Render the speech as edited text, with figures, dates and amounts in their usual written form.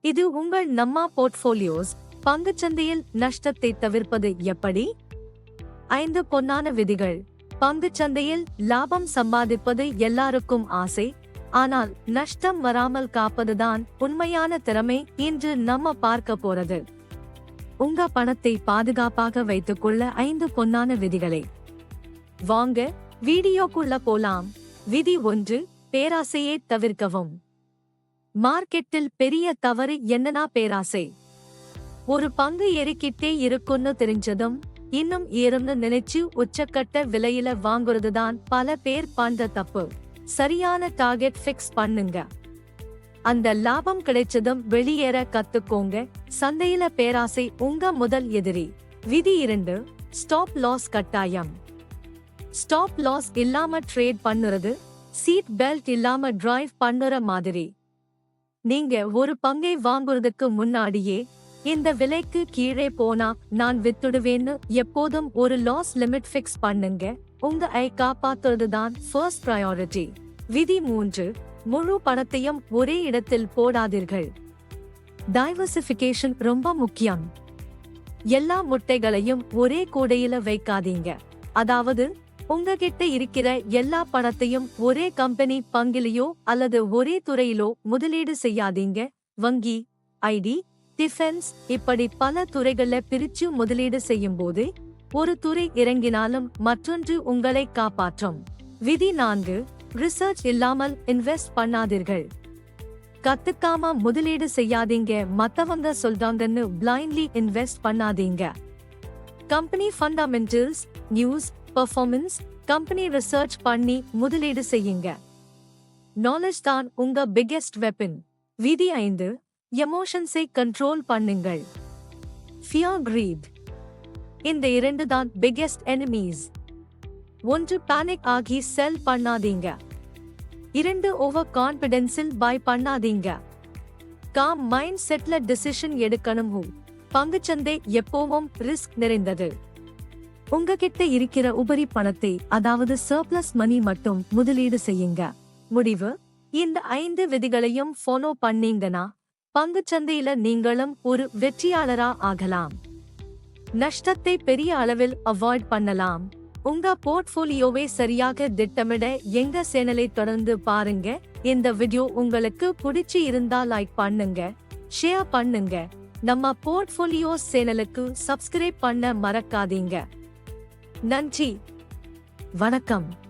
இது உங்கள் நம்மா போர்ட்ஃபோலியோஸ். பங்குச்சந்தையில் நஷ்டத்தை தவிர்ப்பது எப்படி? 5 பொன்னான விதிகள். பங்குச்சந்தையில் லாபம் சம்பாதிப்பது எல்லாருக்கும் ஆசை. ஆனால் நஷ்டம் வராமல் காப்பதுதான் உண்மையான திறமை. இன்று நம்ம பார்க்க போறது உங்க பணத்தை பாதுகாப்பாக வைத்துக்கொள்ள 5 பொன்னான விதிகளை. வாங்க வீடியோக்குள்ள போலாம். விதி 1, பேராசையை தவிர்க்கவும். மார்க்கெட்டில் பெரிய தவறு என்னன்னா பேராசை. ஒரு பங்கு ஏறிக்கிட்டே இருக்குன்னு தெரிஞ்சதும் இன்னும் ஏறும்னு நினைச்சு உச்சக்கட்ட விலையில வாங்குறதுதான் பல பேர் பண்ற தப்பு. சரியான டார்கெட் ஃபிக்ஸ் பண்ணுங்க. அந்த லாபம் கிடைச்சதும் வெளியேற கத்துக்கோங்க. சந்தையில பேராசை உங்க முதல் எதிரி. விதி 2, ஸ்டாப் லாஸ் கட்டாயம். ஸ்டாப் லாஸ் இல்லாம ட்ரேட் பண்ணுறது சீட் பெல்ட் இல்லாம டிரைவ் பண்ணுற மாதிரி. நீங்க ஒரு பங்கை வாங்குறதுக்கு முன்னாடியே இந்த விலைக்கு கீழே போனா நான் வித்துடுவேன்னு எப்போதும் ஒரு லாஸ் லிமிட் ஃபிக்ஸ் பண்ணுங்க. உங்க ஐ காப்பாத்துறதுதான் ஃபர்ஸ்ட் பிரையாரிட்டி. விதி 3, முழு பணத்தையும் ஒரே இடத்தில் போடாதீர்கள். டைவர்சிஃபிகேஷன் ரொம்ப முக்கியம். எல்லா முட்டைகளையும் ஒரே கூடையில வைக்காதீங்க. அதாவது உங்ககிட்ட இருக்கிற எல்லா பணத்தையும் ஒரே கம்பெனி பங்கிலேயோ அல்லது ஒரே துறையிலோ முதலீடு செய்யாதீங்க. வங்கி, ஐடி, டிஃபென்ஸ் இப்படி பல துறைகளை பிரிச்சு முதலீடு செய்யும் போது ஒரு துறை இறங்கினாலும் மற்றொன்று உங்களை காப்பாற்றும். விதி 4, ரிசர்ச் இல்லாமல் இன்வெஸ்ட் பண்ணாதீர்கள். கத்துக்காம முதலீடு செய்யாதீங்க. மத்தவங்க சொல்றாங்கன்னு பிளைண்ட்லி இன்வெஸ்ட் பண்ணாதீங்க. Company fundamentals, news, performance, company research பண்ணி முதலீடு செய்யுங்க. நாலேஜ் தான் உங்க பிகெஸ்ட் வெப்பன். விதி 5, எமோஷன்ஸை கண்ட்ரோல் பண்ணுங்கள். ஃபியர், கிரீட் இந்த 2 தான் பிகெஸ்ட் எனிமீஸ். 1, பேனிக் ஆகி செல் பண்ணாதீங்க. 2, ஓவர் கான்பிடென்ஸில் பை பண்ணாதீங்க. காம் மைண்ட் செட்ல டிசிஷன் எடுக்கணும். பங்குச்சந்தை எப்பவும் ரிஸ்க் நிறைந்தது. உங்ககிட்ட இருக்கிற உபரி பணத்தை, அதாவது சர்ப்ளஸ் மணி மட்டும் முதலீடு செய்யுங்க. முடிவு, இந்த 5 விதிகளையும் ஃபாலோ பண்ணீங்கன்னா பங்குச்சந்தையில நீங்களும் ஒரு வெற்றியாளரா ஆகலாம். நஷ்டத்தை பெரிய அளவில் அவாய்ட் பண்ணலாம். உங்க போர்ட்ஃபோலியோவை சரியாக திட்டமிட எங்க சேனலை தொடர்ந்து பாருங்க. இந்த வீடியோ உங்களுக்கு பிடிச்சி இருந்தா லைக் பண்ணுங்க, ஷேர் பண்ணுங்க. நம்ம போர்ட்ஃபோலியோ சேனலுக்கு சப்ஸ்கிரைப் பண்ண மறக்காதீங்க. நன்றி, வணக்கம்.